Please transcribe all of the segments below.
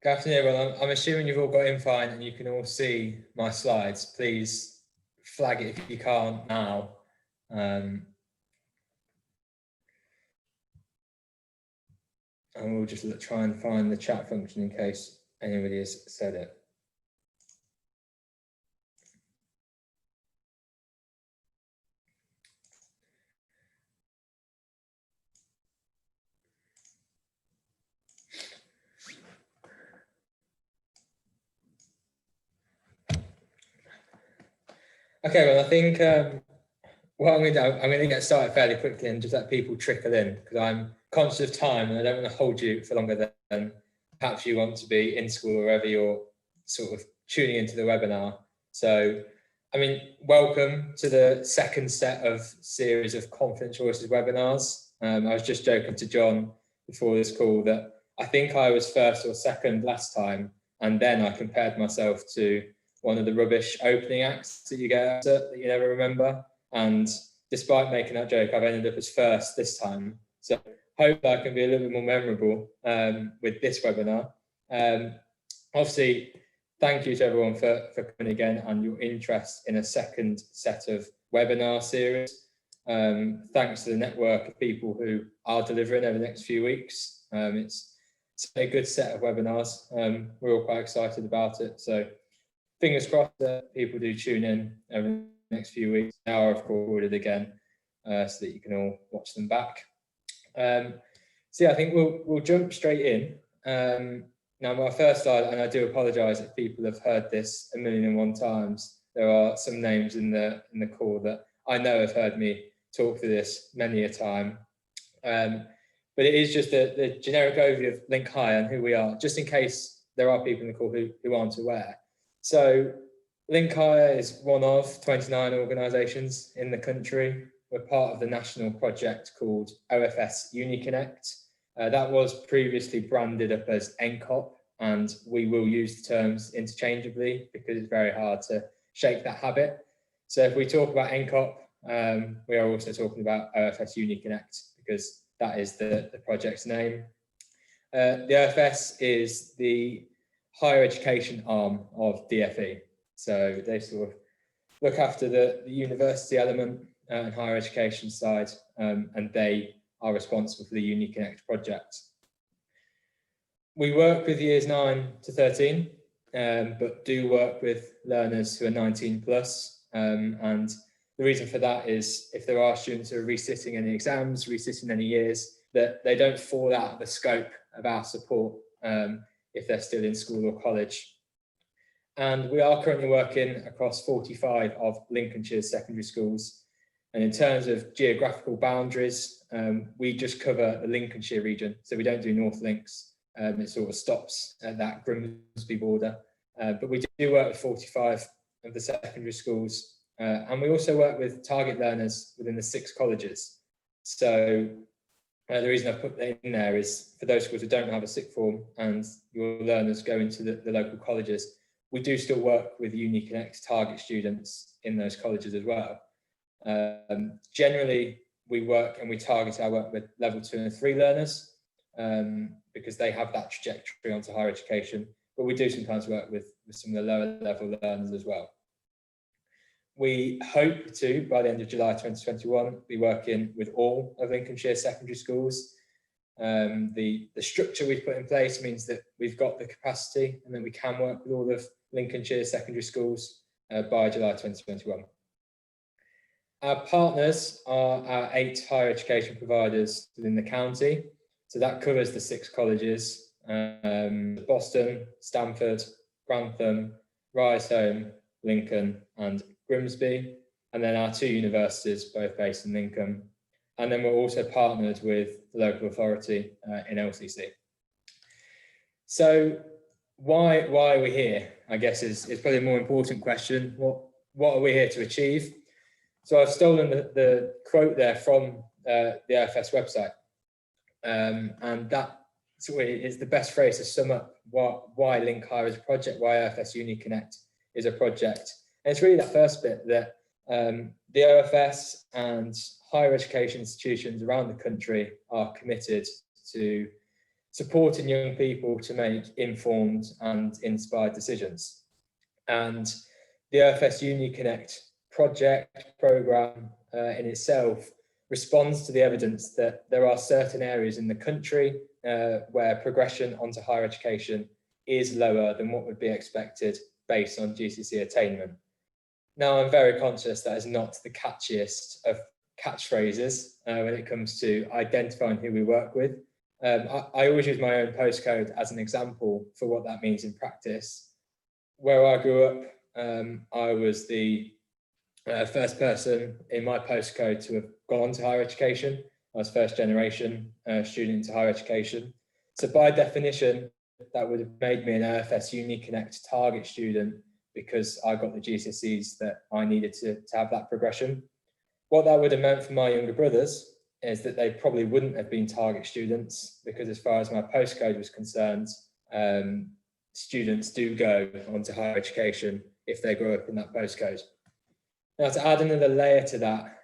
Good afternoon, everyone. I'm assuming you've all got in fine and you can all see my slides. Please flag it if you can't now. And we'll just try and find the chat function in case anybody has said it. Okay, well, I think what I'm going to do, I'm going to get started fairly quickly and just let people trickle in because I'm conscious of time and I don't want to hold you for longer than perhaps you want to be in school or wherever you're sort of tuning into the webinar. So, I mean, welcome to the second set of series of Confident Choices webinars. I was just joking to John before this call that I think I was first or second last time, and then I compared myself to one of the rubbish opening acts that you get that you never remember. And despite making that joke, I've ended up as first this time. So hopefully I can be a little bit more memorable with this webinar. Obviously, thank you to everyone for coming again and your interest in a second set of webinar series. Thanks to the network of people who are delivering over the next few weeks. It's a good set of webinars. We're all quite excited about it. So fingers crossed that people do tune in over the next few weeks. Now, of course, recorded again so that you can all watch them back. So yeah, I think we'll jump straight in. Now, my first slide, and I do apologise if people have heard this 1,000,001 times. There are some names in the call that I know have heard me talk through this many a time. But it is just the generic overview of LiNCHigher and who we are, just in case there are people in the call who aren't aware. So LiNCHigher is one of 29 organisations in the country. We're part of the national project called OFS UniConnect. That was previously branded up as NCOP, and we will use the terms interchangeably because it's very hard to shake that habit. So if we talk about NCOP, we are also talking about OFS UniConnect because that is the project's name. The OFS is the higher education arm of DFE. So they sort of look after the university element and higher education side, and they are responsible for the UniConnect project. We work with years 9 to 13, but do work with learners who are 19 plus. And the reason for that is if there are students who are resitting any exams, resitting any years, that they don't fall out of the scope of our support if they're still in school or college. And we are currently working across 45 of Lincolnshire's secondary schools. And in terms of geographical boundaries, we just cover the Lincolnshire region. So we don't do North Links. It sort of stops at that Grimsby border. But we do work with 45 of the secondary schools. And we also work with target learners within the 6 colleges. So the reason I've put that in there is for those schools who don't have a sixth form and your learners go into the local colleges, we do still work with UniConnect target students in those colleges as well. Generally, we work and we target our work with level 2 and 3 learners because they have that trajectory onto higher education, but we do sometimes work with some of the lower level learners as well. We hope to, by the end of July 2021, be working with all of Lincolnshire secondary schools. The structure we've put in place means that we've got the capacity and that we can work with all of Lincolnshire secondary schools by July 2021. Our partners are our 8 higher education providers within the county. So that covers the 6 colleges, Boston, Stamford, Grantham, Riseholme, Lincoln and Grimsby, and then our 2 universities, both based in Lincoln. And then we're also partnered with the local authority in LCC. So why are we here, I guess is probably a more important question. What are we here to achieve? So I've stolen the quote there from the OFS website. And that sort of is the best phrase to sum up why LiNCHigher is a project, why OFS UniConnect is a project. And it's really that first bit that the OFS and higher education institutions around the country are committed to supporting young people to make informed and inspired decisions. And the OFS Uni Connect project programme in itself responds to the evidence that there are certain areas in the country where progression onto higher education is lower than what would be expected based on GCSE attainment. Now, I'm very conscious that is not the catchiest of catchphrases when it comes to identifying who we work with. I always use my own postcode as an example for what that means in practice. Where I grew up, I was the first person in my postcode to have gone to higher education. I was first generation student into higher education. So by definition, that would have made me an OFS Uni Connect target student because I got the GCSEs that I needed to have that progression. What that would have meant for my younger brothers is that they probably wouldn't have been target students because as far as my postcode was concerned, students do go on to higher education if they grow up in that postcode. Now, to add another layer to that,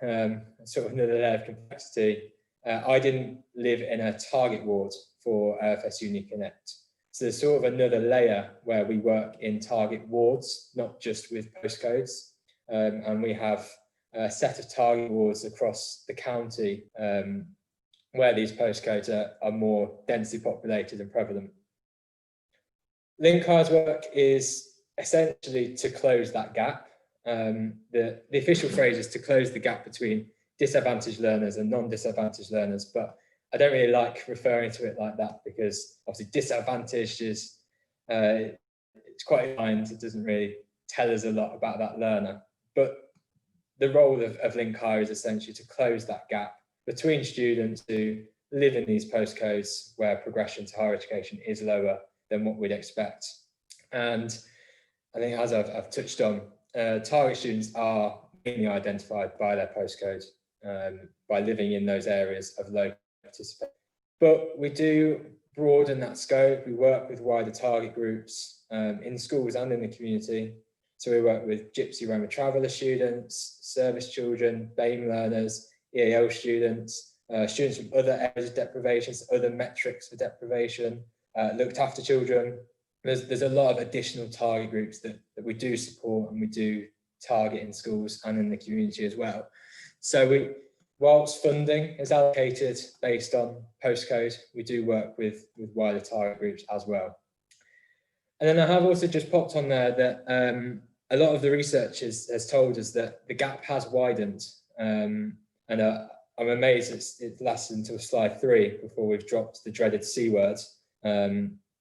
sort of another layer of complexity, I didn't live in a target ward for OFS Uni Connect. So there's sort of another layer where we work in target wards, not just with postcodes. And we have a set of target wards across the county where these postcodes are more densely populated and prevalent. LiNCHigher's work is essentially to close that gap. The official phrase is to close the gap between disadvantaged learners and non-disadvantaged learners, but I don't really like referring to it like that because obviously disadvantaged is it's quite blind. It doesn't really tell us a lot about that learner. But the role of LiNCHigher is essentially to close that gap between students who live in these postcodes where progression to higher education is lower than what we'd expect. And I think, as I've touched on, target students are mainly identified by their postcode, by living in those areas of low participation. But we do broaden that scope. We work with wider target groups in schools and in the community. So we work with Gypsy Roma traveller students, service children, BAME learners, EAL students, students from other areas of deprivation, so other metrics for deprivation, looked after children. There's a lot of additional target groups that we do support and we do target in schools and in the community as well. So whilst funding is allocated based on postcode, we do work with wider target groups as well. And then I have also just popped on there that a lot of the research has told us that the gap has widened. And I'm amazed it lasted until slide 3 before we've dropped the dreaded C word.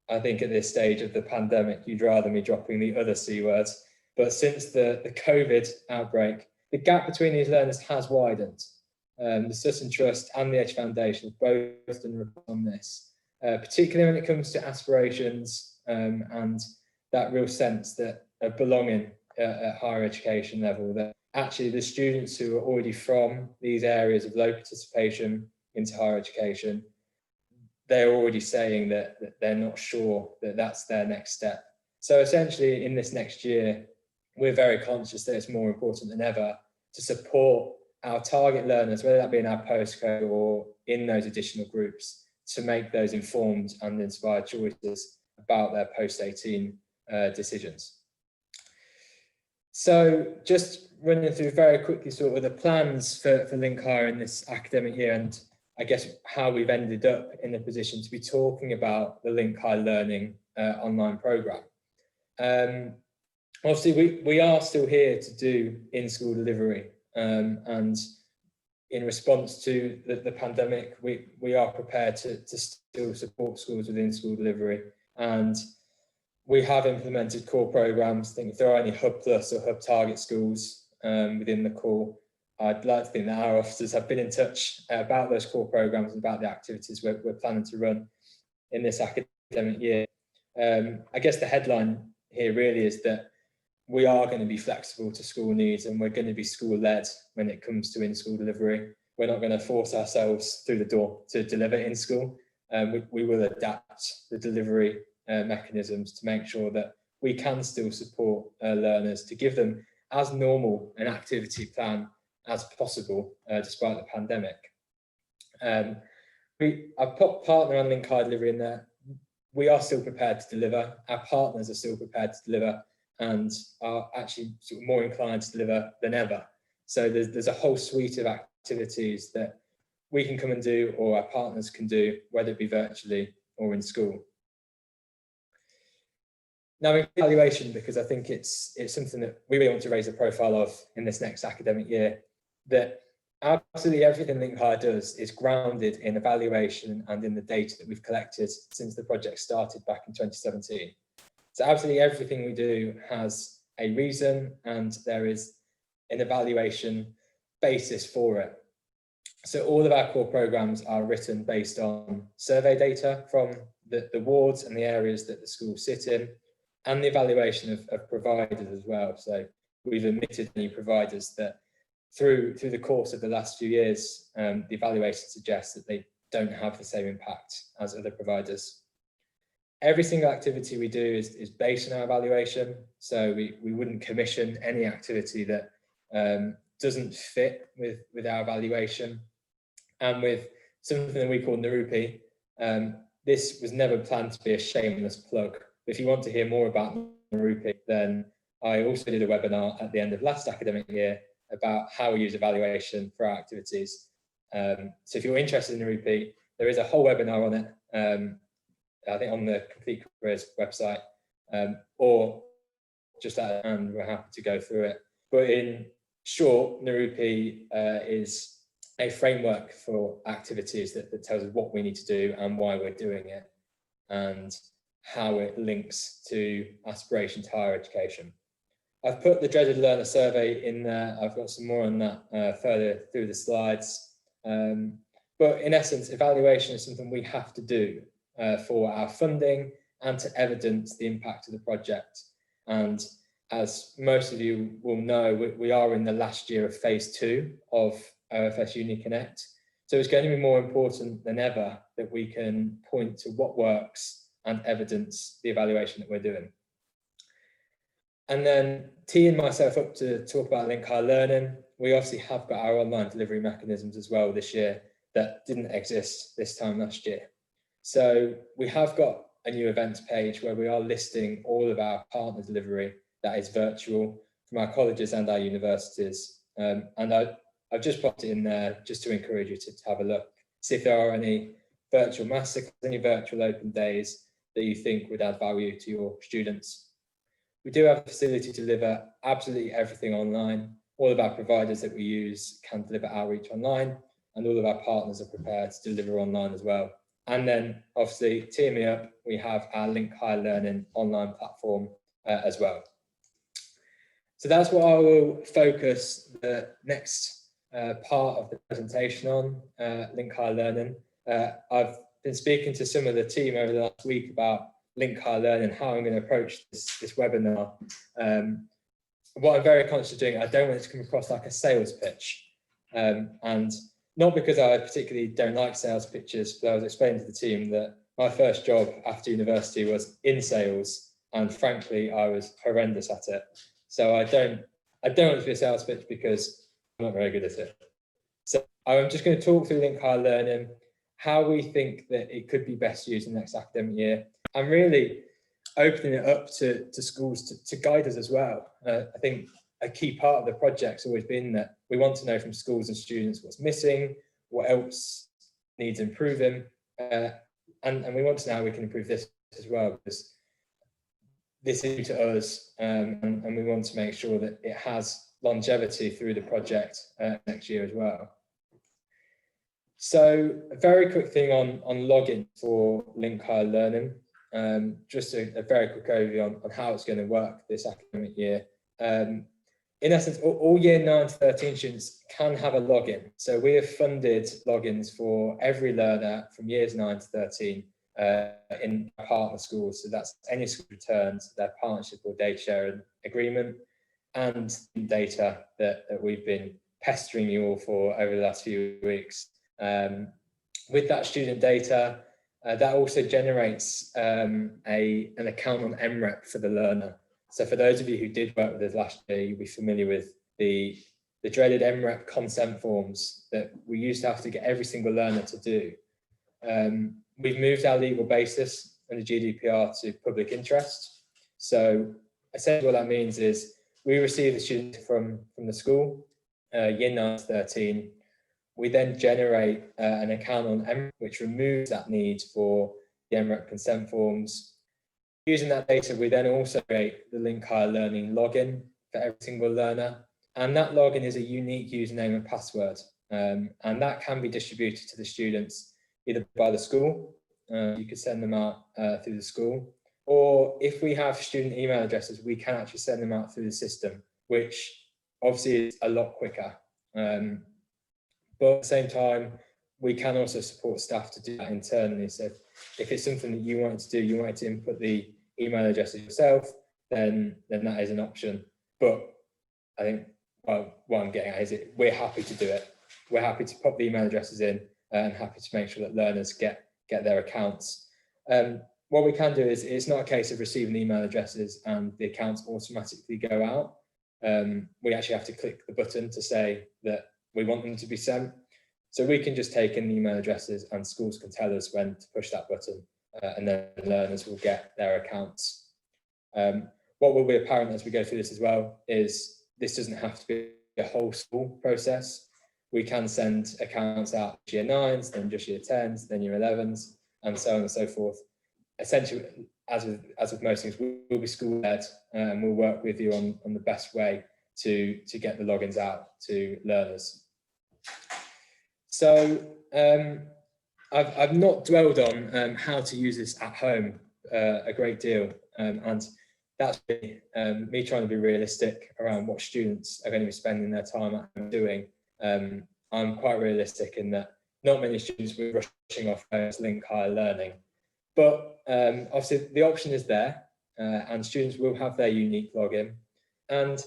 I think at this stage of the pandemic, you'd rather me dropping the other C words. But since the COVID outbreak, the gap between these learners has widened. The Sutton Trust and the Edge Foundation have both done reports on this, particularly when it comes to aspirations and that real sense that of belonging at higher education level, that actually the students who are already from these areas of low participation into higher education, they're already saying that they're not sure that that's their next step. So essentially in this next year, we're very conscious that it's more important than ever to support our target learners, whether that be in our postcode or in those additional groups, to make those informed and inspired choices about their post-18 decisions. So just running through very quickly sort of the plans for LiNCHigher in this academic year, and I guess how we've ended up in the position to be talking about the LinkCar Learning online programme. Obviously, we are still here to do in-school delivery, and in response to the pandemic, we are prepared to still support schools with in-school delivery, and we have implemented core programmes. I think if there are any Hub Plus or Hub Target schools within the core, I'd like to think that our officers have been in touch about those core programmes and about the activities we're planning to run in this academic year. I guess the headline here really is that we are going to be flexible to school needs and we're going to be school-led when it comes to in-school delivery. We're not going to force ourselves through the door to deliver in school. We will adapt the delivery mechanisms to make sure that we can still support learners, to give them as normal an activity plan as possible, despite the pandemic. I've put partner on LiNCHigher Delivery in there. We are still prepared to deliver. Our partners are still prepared to deliver and are actually sort of more inclined to deliver than ever. So there's a whole suite of activities that we can come and do, or our partners can do, whether it be virtually or in school. Now, evaluation, because I think it's something that we really want to raise the profile of in this next academic year, that absolutely everything LiNCHigher does is grounded in evaluation and in the data that we've collected since the project started back in 2017. So absolutely everything we do has a reason and there is an evaluation basis for it. So all of our core programs are written based on survey data from the wards and the areas that the schools sit in, and the evaluation of providers as well. So we've admitted new providers that through the course of the last few years, the evaluation suggests that they don't have the same impact as other providers. Every single activity we do is based on our evaluation. So we wouldn't commission any activity that doesn't fit with our evaluation. And with something that we call Narupi, this was never planned to be a shameless plug. If you want to hear more about Narupi, then I also did a webinar at the end of last academic year about how we use evaluation for our activities. So if you're interested in Narupi, there is a whole webinar on it, I think on the Complete Careers website, or just that, and we're happy to go through it. But in short, Narupi is a framework for activities that tells us what we need to do and why we're doing it, and how it links to aspiration to higher education. I've put the dreaded learner survey in there. I've got some more on that further through the slides. But in essence, evaluation is something we have to do for our funding and to evidence the impact of the project. And as most of you will know, we are in the last year of phase 2 of OFS Uni Connect. So it's going to be more important than ever that we can point to what works and evidence the evaluation that we're doing. And then teeing myself up to talk about LiNCHigher Learning, we obviously have got our online delivery mechanisms as well this year that didn't exist this time last year. So we have got a new events page where we are listing all of our partner delivery that is virtual from our colleges and our universities. And I've just popped it in there just to encourage you to have a look, see if there are any virtual masterclasses, any virtual open days that you think would add value to your students. We do have a facility to deliver absolutely everything online. All of our providers that we use can deliver outreach online, and all of our partners are prepared to deliver online as well. And then obviously, tear me up, we have our LiNCHigher Learning online platform as well. So that's what I will focus the next part of the presentation on, LiNCHigher Learning. I've been speaking to some of the team over the last week about LiNCHigher Learning, how I'm going to approach this webinar. What I'm very conscious of doing, I don't want it to come across like a sales pitch. And not because I particularly don't like sales pitches, but I was explaining to the team that my first job after university was in sales, and frankly, I was horrendous at it. So I don't want it to be a sales pitch because I'm not very good at it. So I'm just going to talk through LiNCHigher Learning, how we think that it could be best used in the next academic year, and really opening it up to schools to guide us as well. I think a key part of the project's always been that we want to know from schools and students what's missing, what else needs improving, and we want to know how we can improve this as well, because this is to us, and we want to make sure that it has longevity through the project next year as well. So a very quick thing on login for LiNCHigher Learning. Just a very quick overview on how it's going to work this academic year. In essence, all year 9 to 13 students can have a login. So we have funded logins for every learner from years 9 to 13 in partner schools. So that's any school returns, their partnership or data sharing agreement, and data that we've been pestering you all for over the last few weeks. With that student data, that also generates an account on MREP for the learner. So for those of you who did work with us last year, you'll be familiar with the dreaded MREP consent forms that we used to have to get every single learner to do. We've moved our legal basis under GDPR to public interest. So essentially what that means is we receive the students from the school, year 9 to 13. We then generate an account on MREP, which removes that need for the MREP consent forms. Using that data, we then also create the LinkCar Learning login for every single learner. And that login is a unique username and password. And that can be distributed to the students either by the school, you could send them out through the school, or if we have student email addresses, we can actually send them out through the system, which obviously is a lot quicker. But at the same time, we can also support staff to do that internally. So if it's something that you wanted to do, you wanted to input the email addresses yourself, then that is an option. But I think what I'm getting at is we're happy to do it. We're happy to pop the email addresses in and happy to make sure that learners get their accounts. What we can do is it's not a case of receiving email addresses and the accounts automatically go out. We actually have to click the button to say that we want them to be sent. So we can just take in the email addresses and schools can tell us when to push that button and then learners will get their accounts. What will be apparent as we go through this as well is this doesn't have to be a whole school process. We can send accounts out to year 9s, then just year 10s, then year 11s, and so on and so forth. Essentially, as with most things, we'll be school-led and we'll work with you on the best way to get the logins out to learners. So I've not dwelled on how to use this at home a great deal, and that's me trying to be realistic around what students are going to be spending their time at home doing. I'm quite realistic in that not many students will be rushing off to LinkCar Learning, but obviously the option is there, and students will have their unique login. And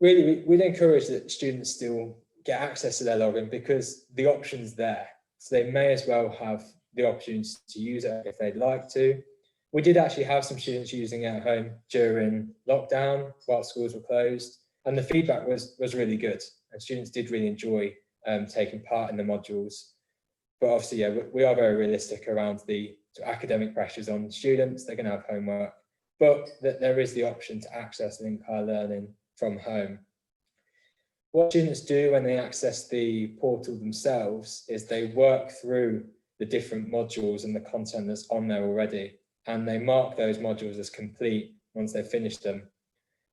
really, we'd encourage that students still get access to their login because the option's there. So they may as well have the opportunity to use it if they'd like to. We did actually have some students using it at home during lockdown while schools were closed, and the feedback was really good, and students did really enjoy taking part in the modules. But obviously, yeah, we are very realistic around the academic pressures on students. They're going to have homework, but that there is the option to access LinkCar Learning from home. What students do when they access the portal themselves is they work through the different modules and the content that's on there already, and they mark those modules as complete once they've finished them.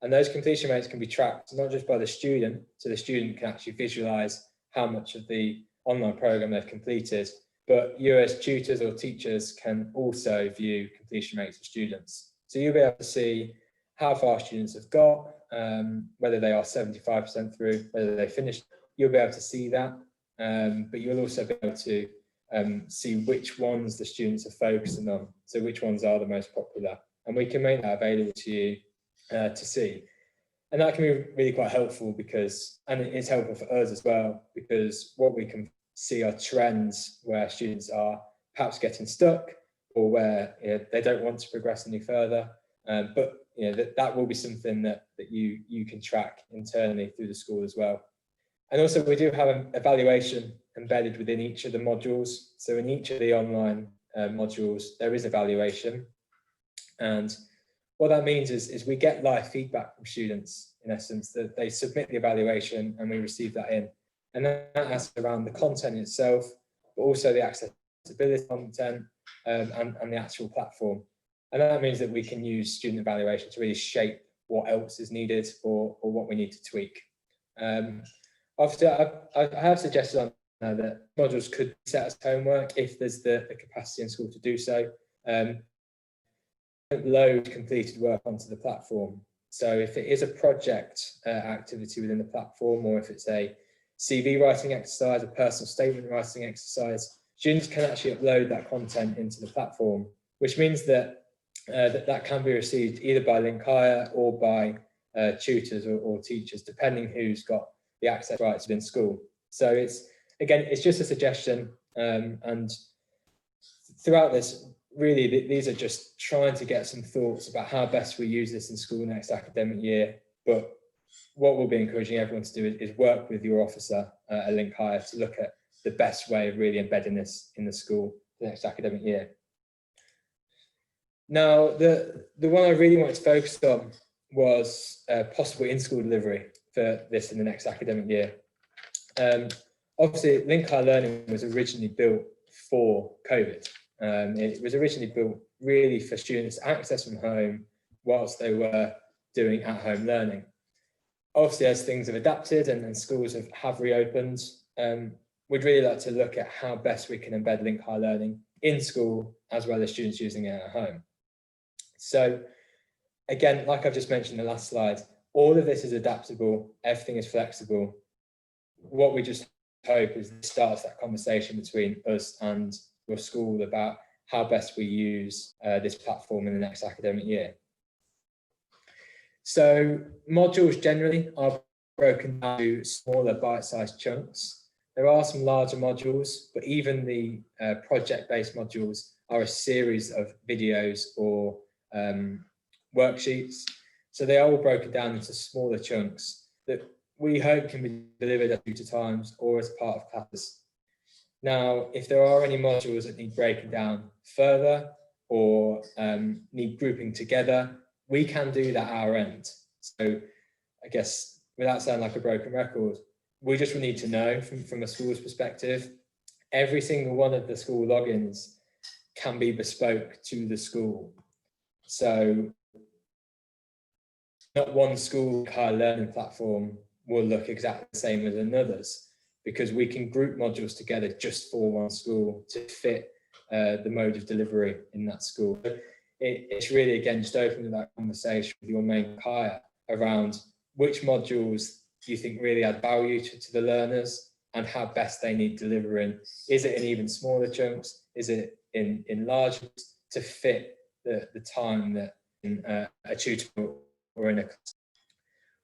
And those completion rates can be tracked not just by the student, so the student can actually visualize how much of the online program they've completed, but you as tutors or teachers can also view completion rates of students. So you'll be able to see how far students have got, whether they are 75% through, whether they finished. You'll be able to see that, but you'll also be able to see which ones the students are focusing on, so which ones are the most popular, and we can make that available to you to see. And that can be really quite helpful because, and it's helpful for us as well, because what we can see are trends where students are perhaps getting stuck or where they don't want to progress any further. But that will be something that you can track internally through the school as well. And also we do have an evaluation embedded within each of the modules. So in each of the online modules, there is evaluation. And what that means is we get live feedback from students, in essence, that they submit the evaluation and we receive that in. And that asks around the content itself, but also the accessibility content and the actual platform. And that means that we can use student evaluation to really shape what else is needed or what we need to tweak. Obviously, I have suggested on that modules could be set as homework if there's the capacity in school to do so. Load completed work onto the platform. So if it is a project activity within the platform, or if it's a CV writing exercise, a personal statement writing exercise, students can actually upload that content into the platform, which means that that can be received either by LiNCHigher or by tutors or teachers, depending who's got the access rights within school. So it's just a suggestion, and throughout this, really, these are just trying to get some thoughts about how best we use this in school next academic year. But what we'll be encouraging everyone to do is work with your officer at LiNCHigher to look at the best way of really embedding this in the school the next academic year. Now, the one I really wanted to focus on was possible in-school delivery for this in the next academic year. Obviously, LiNCHigher Learning was originally built for COVID. It was originally built really for students to access from home whilst they were doing at-home learning. Obviously, as things have adapted and schools have reopened, we'd really like to look at how best we can embed LiNCHigher Learning in school as well as students using it at home. So again, like I've just mentioned in the last slide, all of this is adaptable, everything is flexible. What we just hope is this starts that conversation between us and your school about how best we use this platform in the next academic year. So modules generally are broken down to smaller bite-sized chunks. There are some larger modules, but even the project-based modules are a series of videos or worksheets. So they are all broken down into smaller chunks that we hope can be delivered at 2 times or as part of classes. Now, if there are any modules that need breaking down further or need grouping together, we can do that at our end. So I guess without sounding like a broken record, we just need to know from a school's perspective, every single one of the school logins can be bespoke to the school. So not one school LiNCHigher learning platform will look exactly the same as another's, because we can group modules together just for one school to fit the mode of delivery in that school. It's really, again, just opening that conversation with your main hire around which modules do you think really add value to the learners and how best they need delivering. Is it in even smaller chunks? Is it in large chunks to fit the time that in a tutor or in a class?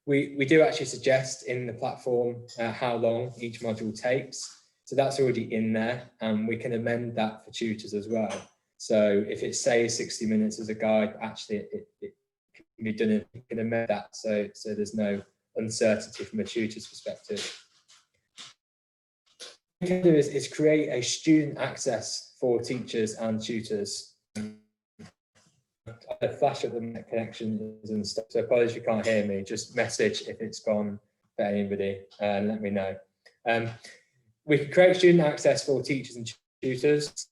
We do actually suggest in the platform how long each module takes. So that's already in there, and we can amend that for tutors as well. So if it says 60 minutes as a guide, actually it can be done, and we can amend that so there's no uncertainty from a tutor's perspective. What we can do is create a student access for teachers and tutors. I flash up the net connections and stuff, so apologies if you can't hear me, just message if it's gone for anybody and let me know. We can create student access for teachers and tutors.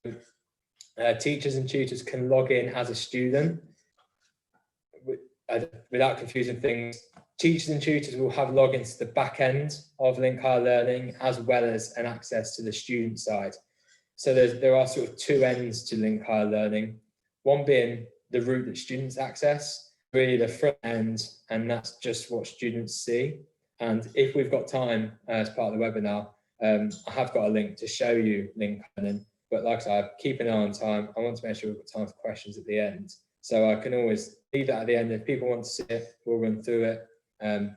Teachers and tutors can log in as a student. Without confusing things, teachers and tutors will have logins to the back end of LiNCHigher Learning as well as an access to the student side. So there are sort of two ends to LiNCHigher Learning, one being the route that students access, really the front end, and that's just what students see. And if we've got time as part of the webinar, I have got a link to show you LiNCHigher Learning, but like I said, keep an eye on time. I want to make sure we've got time for questions at the end. So I can always leave that at the end. If people want to see it, we'll run through it.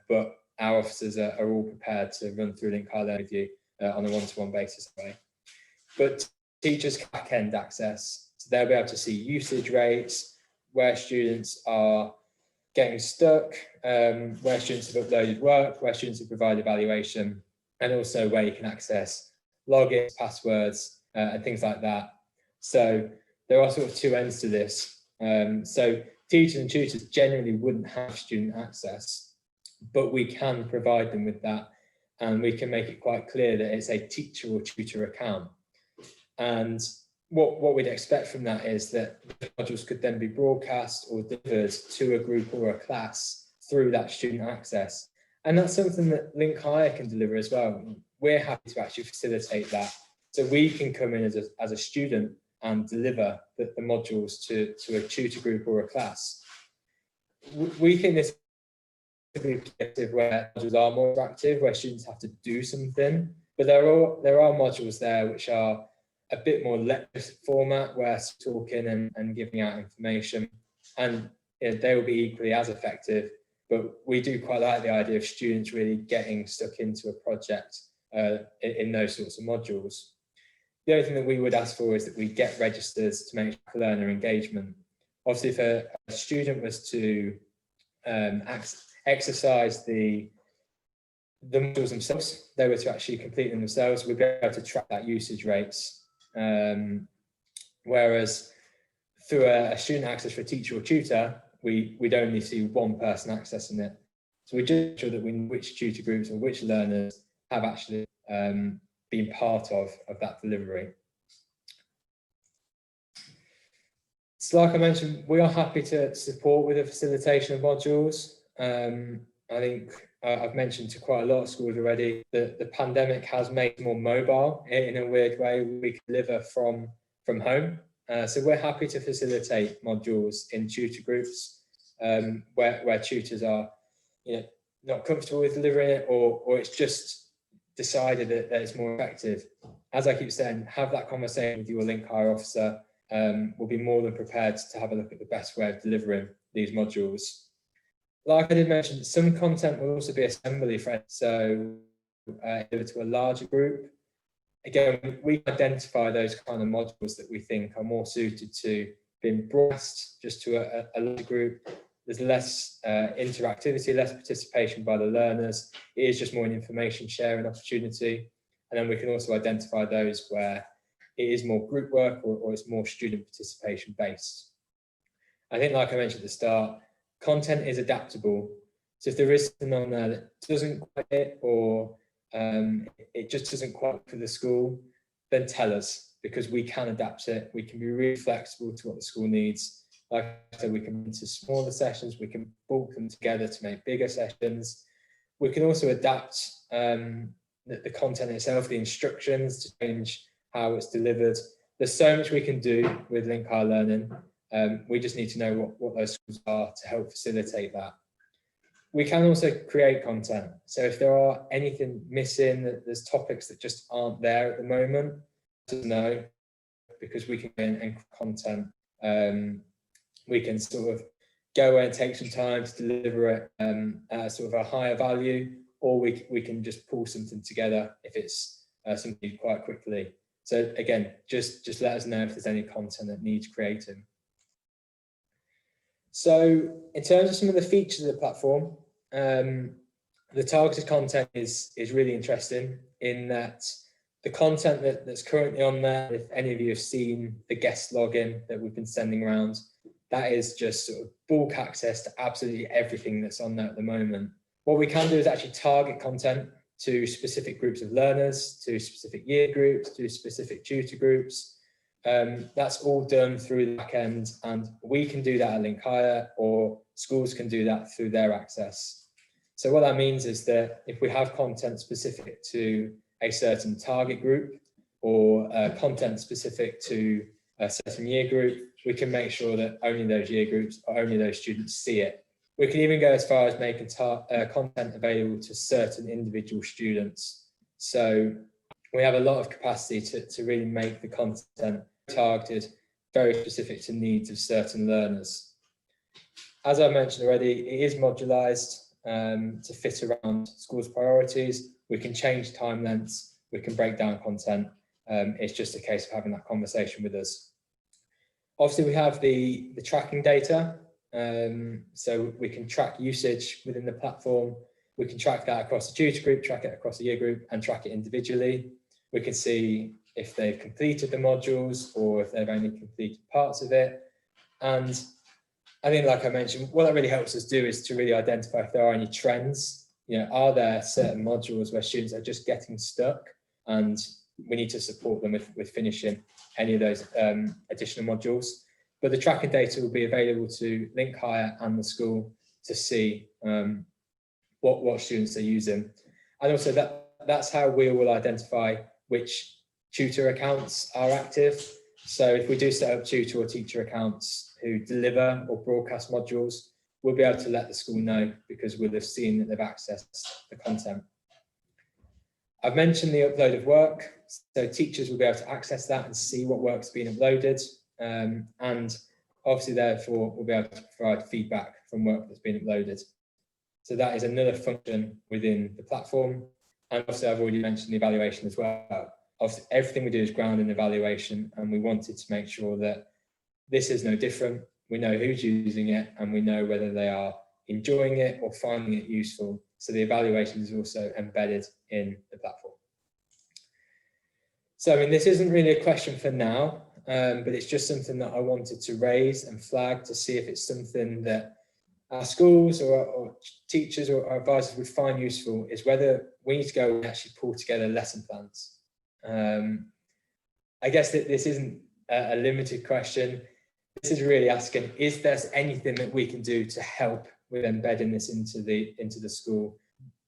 But our officers are all prepared to run through LiNCHigher Learning with you on a one-to-one basis anyway. But teachers can back-end access, so they'll be able to see usage rates, where students are getting stuck, where students have uploaded work, where students have provided evaluation, and also where you can access logins, passwords, and things like that. So there are sort of two ends to this. So teachers and tutors generally wouldn't have student access, but we can provide them with that, and we can make it quite clear that it's a teacher or tutor account. And what we'd expect from that is that the modules could then be broadcast or delivered to a group or a class through that student access. And that's something that LiNCHigher can deliver as well. We're happy to actually facilitate that. So we can come in as a student and deliver the modules to a tutor group or a class. We think this could be objective where modules are more interactive, where students have to do something, but there are modules there which are a bit more lecture format, where talking and giving out information, and they will be equally as effective. But we do quite like the idea of students really getting stuck into a project in those sorts of modules. The only thing that we would ask for is that we get registers to make learner engagement. Obviously, if a student was to exercise the modules themselves, they were to actually complete them themselves, we'd be able to track that usage rates. Whereas through a student access for a teacher or tutor, we'd only see one person accessing it. So we just ensure that we know which tutor groups or which learners have actually been part of that delivery. So like I mentioned, we are happy to support with the facilitation of modules. I think I've mentioned to quite a lot of schools already that the pandemic has made more mobile in a weird way. We can deliver from home. So we're happy to facilitate modules in tutor groups where tutors are not comfortable with delivering it, or it's just decided that it's more effective. As I keep saying, have that conversation with your LiNCHigher officer. We'll be more than prepared to have a look at the best way of delivering these modules. Like I did mention, some content will also be assembly friendly, so deliver to a larger group. Again, we identify those kind of modules that we think are more suited to being broadcast just to a larger group. There's less interactivity, less participation by the learners. It is just more an information sharing opportunity. And then we can also identify those where it is more group work or it's more student participation based. I think, like I mentioned at the start, content is adaptable. So if there is something on there that doesn't quite hit, or it just doesn't quite for the school, then tell us, because we can adapt it. We can be really flexible to what the school needs. Like I said, we can into smaller sessions, we can bulk them together to make bigger sessions. We can also adapt the content itself, the instructions, to change how it's delivered. There's so much we can do with LinkCar Learning. We just need to know what those schools are to help facilitate that. We can also create content. So if there are anything missing, that there's topics that just aren't there at the moment, to know, because we can and content. We can sort of go away and take some time to deliver it at sort of a higher value, or we can just pull something together if it's something quite quickly. So again, just let us know if there's any content that needs creating. So in terms of some of the features of the platform, the targeted content is really interesting in that the content that's currently on there, if any of you have seen the guest login that we've been sending around, that is just sort of bulk access to absolutely everything that's on there at the moment. What we can do is actually target content to specific groups of learners, to specific year groups, to specific tutor groups. That's all done through the back end, and we can do that at LiNCHigher, or schools can do that through their access. So what that means is that if we have content specific to a certain target group, or content specific to a certain year group, we can make sure that only those year groups or only those students see it. We can even go as far as making content available to certain individual students. So we have a lot of capacity to really make the content targeted, very specific to needs of certain learners. As I mentioned already, it is modularized to fit around schools' priorities. We can change time lengths, we can break down content. It's just a case of having that conversation with us. Obviously, we have the tracking data, so we can track usage within the platform. We can track that across the tutor group, track it across the year group, and track it individually. We can see if they've completed the modules or if they've only completed parts of it. And I think, like I mentioned, what that really helps us do is to really identify if there are any trends. Are there certain modules where students are just getting stuck, and we need to support them with finishing any of those additional modules. But the tracking data will be available to LiNCHigher and the school to see what students are using. And also that's how we will identify which tutor accounts are active. So if we do set up tutor or teacher accounts who deliver or broadcast modules, we'll be able to let the school know, because we'll have seen that they've accessed the content. I've mentioned the upload of work, so teachers will be able to access that and see what work's been uploaded, and obviously therefore we'll be able to provide feedback from work that's been uploaded. So that is another function within the platform. And obviously I've already mentioned the evaluation as well. Obviously everything we do is grounded in evaluation, and we wanted to make sure that this is no different. We know who's using it, and we know whether they are enjoying it or finding it useful. So the evaluation is also embedded in the platform. So, I mean, this isn't really a question for now, but it's just something that I wanted to raise and flag to see if it's something that our schools or teachers or advisors would find useful, is whether we need to go and actually pull together lesson plans. I guess that this isn't a limited question. This is really asking, is there anything that we can do to help with embedding this into the school?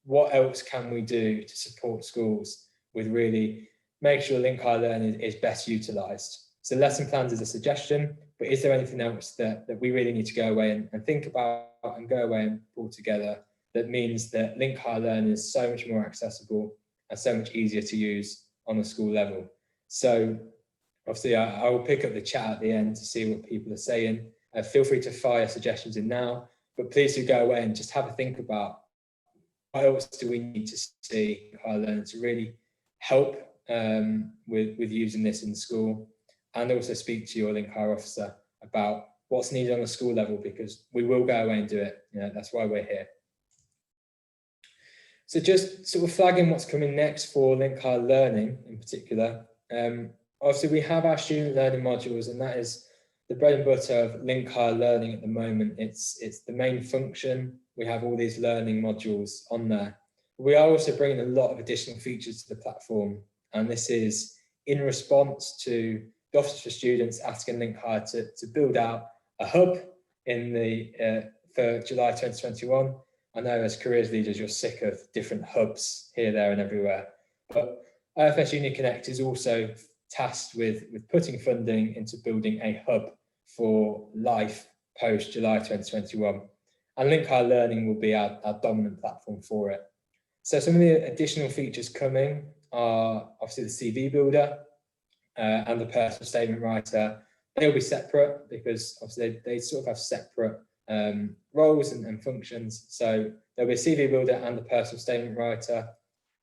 What else can we do to support schools with really make sure LiNCHigher Learning is best utilised? So lesson plans is a suggestion, but is there anything else that we really need to go away and think about and go away and pull together that means that LiNCHigher Learning is so much more accessible and so much easier to use on the school level? So obviously I will pick up the chat at the end to see what people are saying. Feel free to fire suggestions in now, but please do go away and just have a think about what else do we need to see LiNCHigher Learning to really help with using this in school, and also speak to your LiNCHigher officer about what's needed on the school level, because we will go away and do it. You know, that's why we're here. So just sort of flagging what's coming next for LiNCHigher Learning in particular. Obviously, we have our student learning modules, and that is the bread and butter of LiNCHigher Learning at the moment. It's the main function. We have all these learning modules on there. We are also bringing a lot of additional features to the platform, and this is in response to the Office for Students asking LiNCHigher to build out a hub for July 2021. I know as careers leaders, you're sick of different hubs here, there, and everywhere. But IFS Uni Connect is also tasked with putting funding into building a hub for life post July 2021. And LiNCHigher Learning will be our dominant platform for it. So some of the additional features coming are obviously the CV builder and the personal statement writer. They'll be separate because obviously they sort of have separate roles and functions. So there'll be a CV builder and the personal statement writer.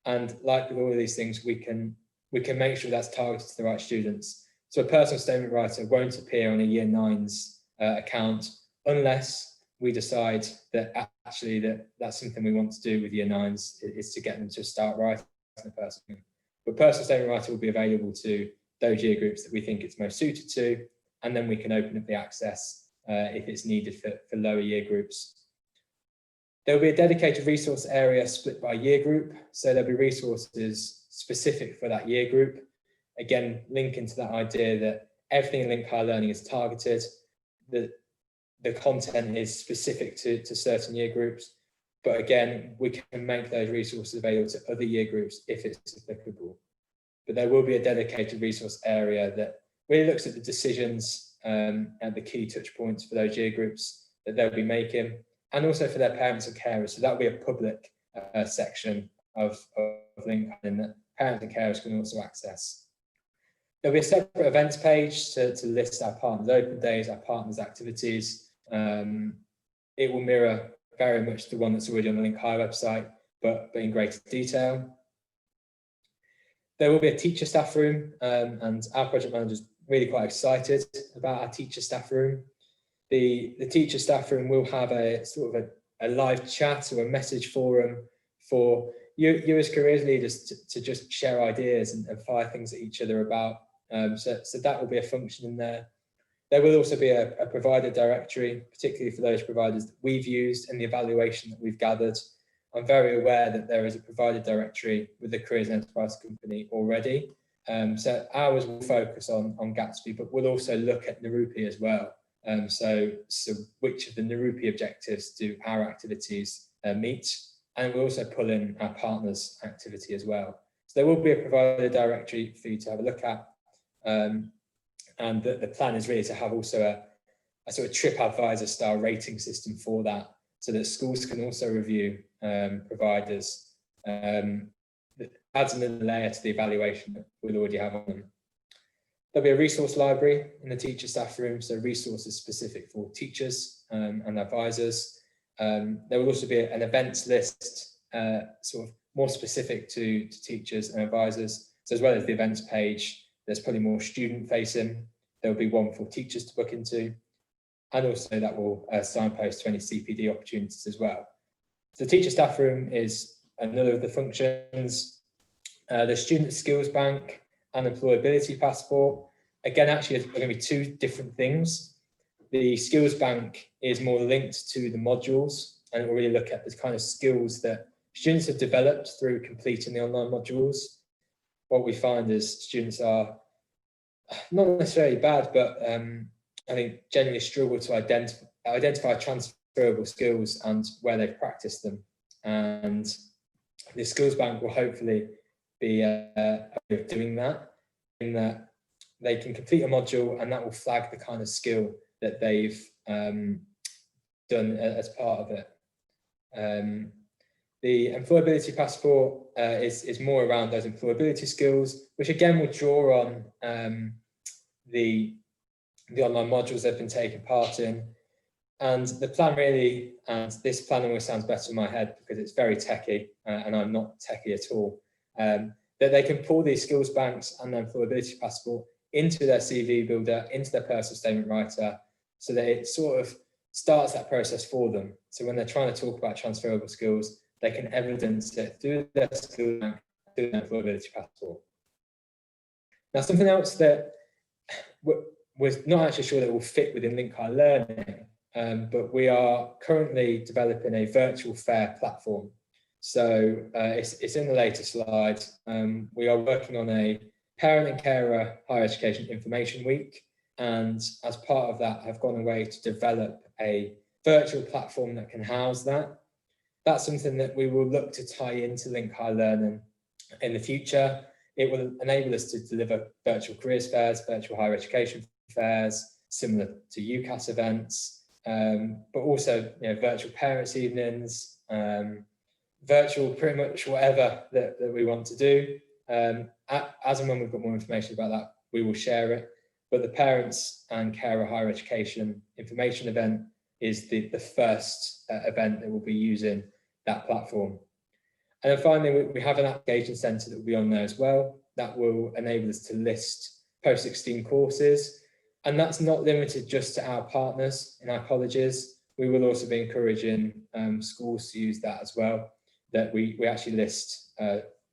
And like with all of these things, we can make sure that's targeted to the right students. So a personal statement writer won't appear on a Year 9's account unless we decide that actually that's something we want to do with Year 9's, is to get them to start writing a personal. But personal statement writer will be available to those year groups that we think it's most suited to, and then we can open up the access if it's needed for lower year groups. There will be a dedicated resource area split by year group, so there'll be resources specific for that year group. Again, linking to that idea that everything in LiNCHigher Learning is targeted, that the content is specific to certain year groups, but again, we can make those resources available to other year groups if it's applicable. But there will be a dedicated resource area that really looks at the decisions and the key touch points for those year groups that they'll be making, and also for their parents and carers. So that'll be a public section of LiNCHigher that parents and carers can also access. There'll be a separate events page to list our partners' open days, our partners' activities. It will mirror very much the one that's already on the LiNCHigher website, but in greater detail. There will be a teacher staff room, and our project manager is really quite excited about our teacher staff room. The teacher staff room will have a sort of a live chat or a message forum for you as careers leaders to just share ideas and fire things at each other about. So that will be a function in there. There will also be a provider directory, particularly for those providers that we've used and the evaluation that we've gathered. I'm very aware that there is a provider directory with the Careers and Enterprise Company already. So ours will focus on Gatsby, but we'll also look at Narupi as well. So which of the Narupi objectives do our activities meet? And we'll also pull in our partners' activity as well. So there will be a provider directory for you to have a look at. And the plan is really to have also a sort of TripAdvisor style rating system for that, so that schools can also review providers. That adds another layer to the evaluation that we'll already have on them. There'll be a resource library in the teacher staff room, so resources specific for teachers and advisors. There will also be an events list, sort of more specific to teachers and advisors. So as well as the events page, there's probably more student facing. There'll be one for teachers to book into, and also that will signpost to any CPD opportunities as well. So the teacher staff room is another of the functions. The student skills bank and employability passport. again, actually, are going to be two different things. The skills bank is more linked to the modules, and it will really look at the kind of skills that students have developed through completing the online modules. What we find is students are not necessarily bad, but I think generally struggle to identify transferable skills and where they've practiced them. And the skills bank will hopefully be a way of doing that, in that they can complete a module and that will flag the kind of skill that they've done as part of it. The employability passport is more around those employability skills, which again will draw on the online modules they've been taking part in. And the plan really, and this plan always sounds better in my head because it's very techie, and I'm not techie at all, that they can pull these skills banks and their employability passport into their CV builder, into their personal statement writer, so that it sort of starts that process for them. So when they're trying to talk about transferable skills, they can evidence it through their skills bank, through their employability passport. Now, something else that we're not actually sure that will fit within LiNCHigher Learning, but we are currently developing a virtual fair platform. So it's in the later slide. We are working on a Parent and Carer Higher Education Information Week, and as part of that, I've gone away to develop a virtual platform that can house that. That's something that we will look to tie into LiNCHigher Learning in the future. It will enable us to deliver virtual careers fairs, virtual higher education fairs, similar to UCAS events, but also virtual parents' evenings, virtual pretty much whatever that we want to do. As and when we've got more information about that, we will share it. But the Parents and Carer Higher Education Information event is the first event that will be using that platform. And then finally, we have an application centre that will be on there as well. That will enable us to list post-16 courses. And that's not limited just to our partners in our colleges. We will also be encouraging schools to use that as well, that we actually list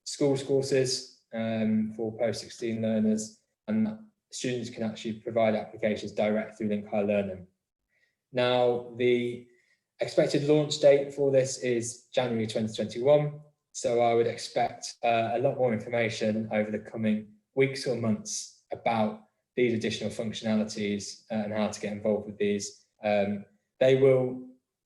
schools courses for post-16 learners, and students can actually provide applications direct through LiNCHigher Learning. Now, the expected launch date for this is January 2021. So I would expect a lot more information over the coming weeks or months about these additional functionalities and how to get involved with these. They will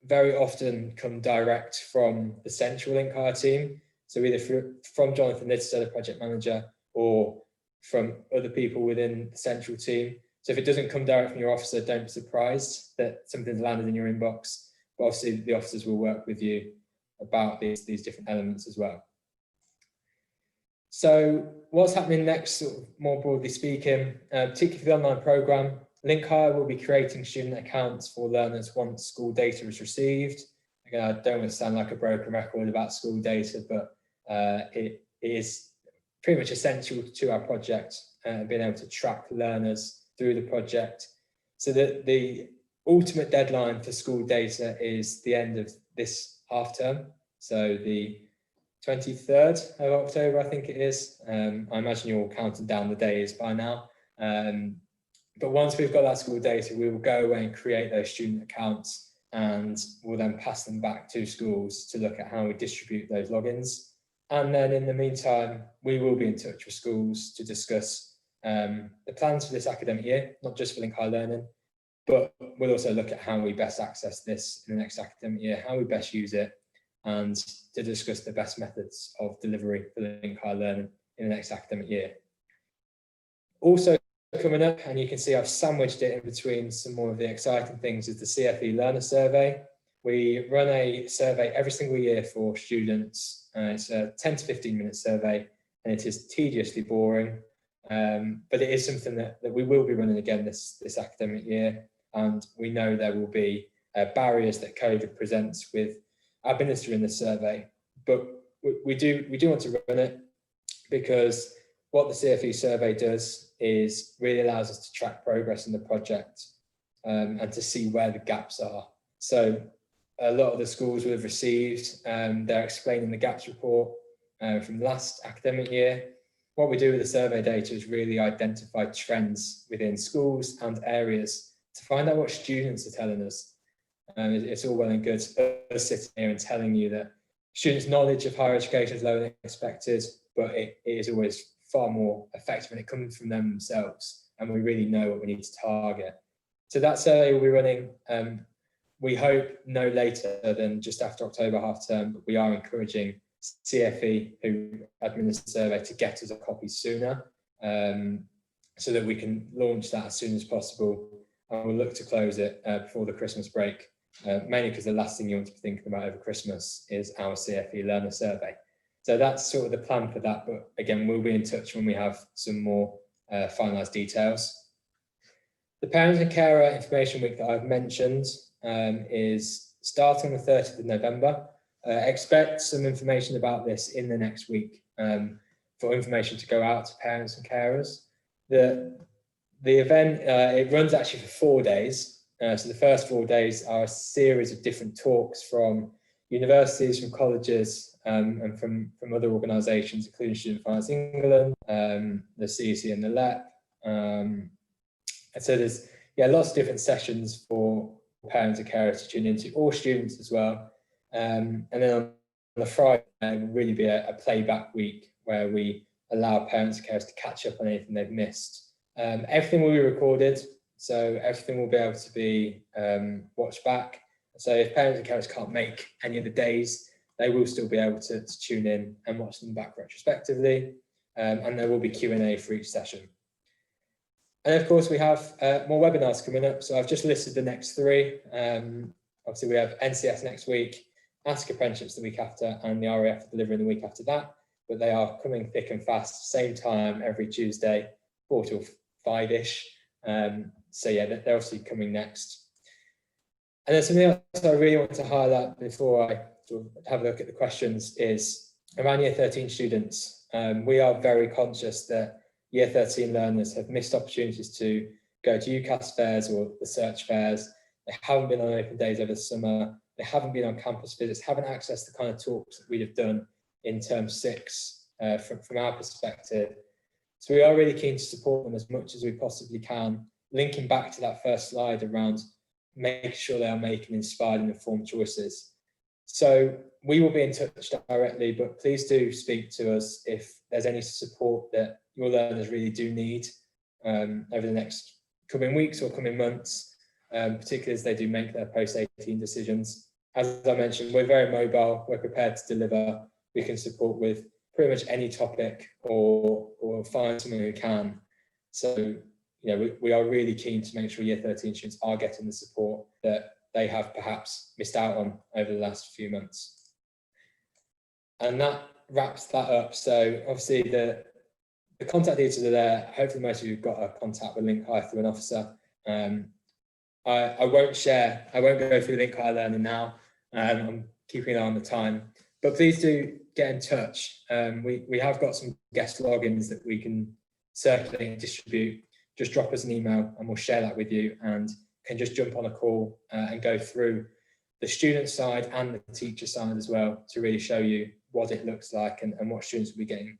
very often come direct from the central LiNCHigher team. So either from Jonathan Lister, the project manager, or from other people within the central team. So if it doesn't come direct from your officer, don't be surprised that something's landed in your inbox. But obviously the officers will work with you about these different elements as well. So what's happening next, sort of more broadly speaking, particularly for the online programme, LiNCHigher will be creating student accounts for learners once school data is received. Again, I don't want to sound like a broken record about school data, but it is pretty much essential to our project, being able to track learners through the project. So that the ultimate deadline for school data is the end of this half term. So the 23rd of October, I think it is. I imagine you're all counting down the days by now. But once we've got that school data, we will go away and create those student accounts, and we'll then pass them back to schools to look at how we distribute those logins. And then in the meantime, we will be in touch with schools to discuss the plans for this academic year, not just for LiNCHigher Learning, but we'll also look at how we best access this in the next academic year, how we best use it, and to discuss the best methods of delivery for LiNCHigher Learning in the next academic year. Also coming up, and you can see I've sandwiched it in between some more of the exciting things, is the CFE Learner Survey. We run a survey every single year for students. It's a 10 to 15 minute survey, and it is tediously boring, but it is something that we will be running again this academic year. And we know there will be barriers that COVID presents with administering the survey, but we do want to run it because what the CFE survey does is really allows us to track progress in the project and to see where the gaps are. So a lot of the schools will have received, they're explaining the gaps report from last academic year. what we do with the survey data is really identify trends within schools and areas to find out what students are telling us. It's all well and good us sitting here and telling you that students' knowledge of higher education is lower than expected, but it is always far more effective when it comes from them themselves, and we really know what we need to target. So that survey will be running, we hope no later than just after October half term, but we are encouraging CFE, who administer the survey, to get us a copy sooner, so that we can launch that as soon as possible, and we'll look to close it before the Christmas break, mainly because the last thing you want to be thinking about over Christmas is our CFE learner survey. So that's sort of the plan for that, but again, we'll be in touch when we have some more finalised details. The Parents and Carer Information Week that I've mentioned is starting on the 30th of November. Expect some information about this in the next week, for information to go out to parents and carers. The event, it runs actually for 4 days. So the first 4 days are a series of different talks from universities, from colleges, and from other organisations, including Student Finance England, the CEC and the LEP. And so there's lots of different sessions for parents and carers to tune into, or students as well. And then on the Friday, will really be a playback week where we allow parents and carers to catch up on anything they've missed. Everything will be recorded, so everything will be able to be watched back. So if parents and carers can't make any of the days, they will still be able to tune in and watch them back retrospectively. And there will be Q&A for each session. And of course, we have more webinars coming up. So I've just listed the next 3. Obviously, we have NCS next week, Ask Apprenticeships the week after, and the RAF Delivering the week after that. But they are coming thick and fast, same time every Tuesday, 4 till 5-ish. So yeah, they're obviously coming next. And then something else I really want to highlight before I sort of have a look at the questions is around Year 13 students. We are very conscious that Year 13 learners have missed opportunities to go to UCAS fairs or the search fairs. They haven't been on open days over the summer. They haven't been on campus visits, haven't accessed the kind of talks that we'd have done in term 6 from our perspective. So we are really keen to support them as much as we possibly can, linking back to that first slide around making sure they are making inspired and informed choices. So we will be in touch directly, but please do speak to us if there's any support that your learners really do need over the next coming weeks or coming months, particularly as they do make their post-18 decisions. As I mentioned, we're very mobile, we're prepared to deliver, we can support with pretty much any topic or find someone who can. So, you know, we are really keen to make sure Year 13 students are getting the support that they have perhaps missed out on over the last few months. And that wraps that up. So obviously the contact details are there. Hopefully most of you have got a contact with LiNCHigher through an officer. I won't go through LiNCHigher Learning now. I'm keeping an eye on the time, but please do get in touch. We have got some guest logins that we can circulate and distribute. Just drop us an email and we'll share that with you, and can just jump on a call and go through the student side and the teacher side as well to really show you what it looks like and what students will be getting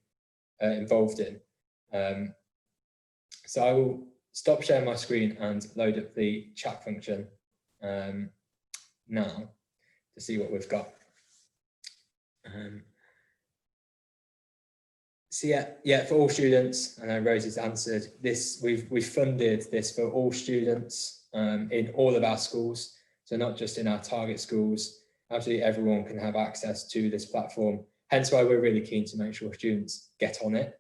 involved in. So I will stop sharing my screen and load up the chat function now to see what we've got. So yeah, for all students, I know Rosie's answered this. We've funded this for all students in all of our schools, so not just in our target schools. Absolutely everyone can have access to this platform. Hence why we're really keen to make sure students get on it.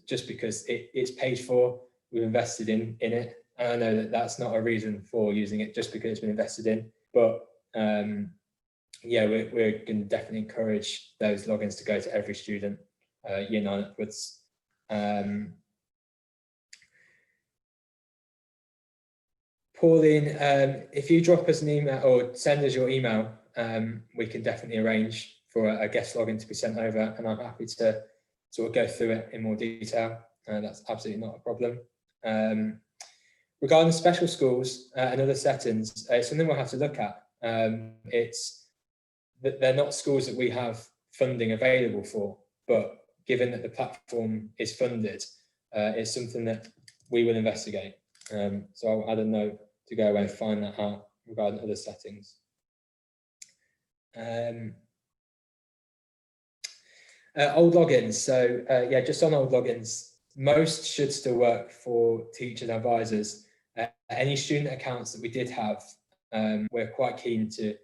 Just because it's paid for, we've invested in it. And I know that that's not a reason for using it just because it's been invested in, but yeah, we're going to definitely encourage those logins to go to every student, Year 9 upwards. Pauline, if you drop us an email or send us your email, we can definitely arrange for a guest login to be sent over, and I'm happy to sort of go through it in more detail. That's absolutely not a problem. Regarding special schools and other settings, it's something we'll have to look at. They're not schools that we have funding available for, but given that the platform is funded, it's something that we will investigate. So I'll add a note to go away and find that out regarding other settings. Old logins. So yeah, just on old logins, most should still work for teachers and advisors. Any student accounts that we did have, we're quite keen to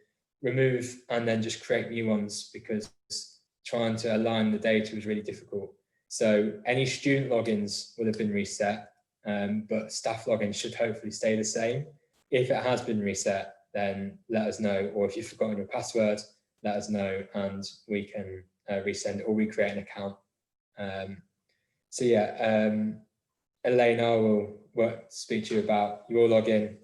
remove and then just create new ones, because trying to align the data was really difficult. So any student logins will have been reset, but staff logins should hopefully stay the same. If it has been reset, then let us know, or if you've forgotten your password, let us know and we can resend it or recreate an account. So yeah, Elaine, I will speak to you about your login.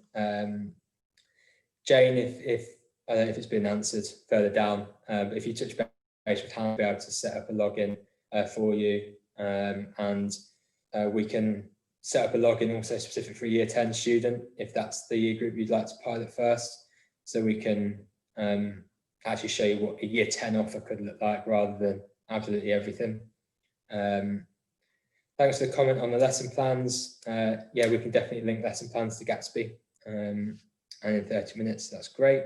Jane, if I don't know if it's been answered further down, but if you touch base with Hannah, we'll be able to set up a login for you, and we can set up a login also specific for a year 10 student, if that's the year group you'd like to pilot first, so we can actually show you what a year 10 offer could look like rather than absolutely everything. Thanks for the comment on the lesson plans. Yeah, we can definitely link lesson plans to Gatsby, and in 30 minutes, that's great.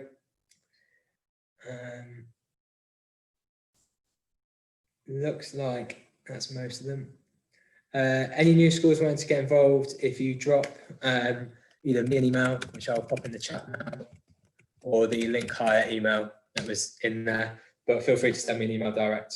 Looks like that's most of them. Any new schools wanting to get involved, if you drop either me an email, which I'll pop in the chat now, or the LiNCHigher email that was in there, but feel free to send me an email direct.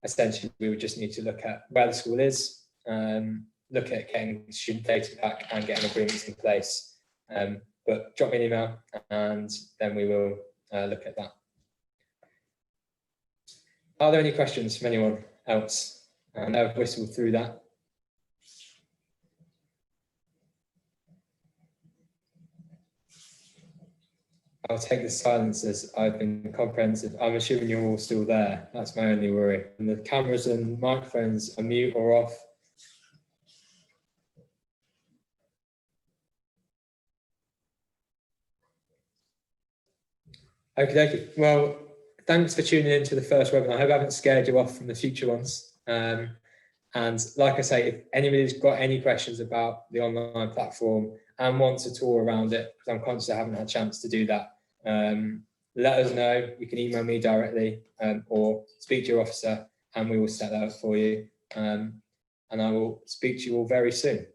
Essentially, we would just need to look at where the school is, look at getting student data back and getting agreements in place. But drop me an email and then we will look at that. Are there any questions from anyone else? I know I've whistled through that. I'll take the silence as I've been comprehensive. I'm assuming you're all still there. That's my only worry. And the cameras and microphones are mute or off. Okay. Well, thanks for tuning in to the first webinar. I hope I haven't scared you off from the future ones. And like I say, if anybody's got any questions about the online platform and wants a tour around it, because I'm conscious I haven't had a chance to do that, let us know. You can email me directly or speak to your officer and we will set that up for you. And I will speak to you all very soon.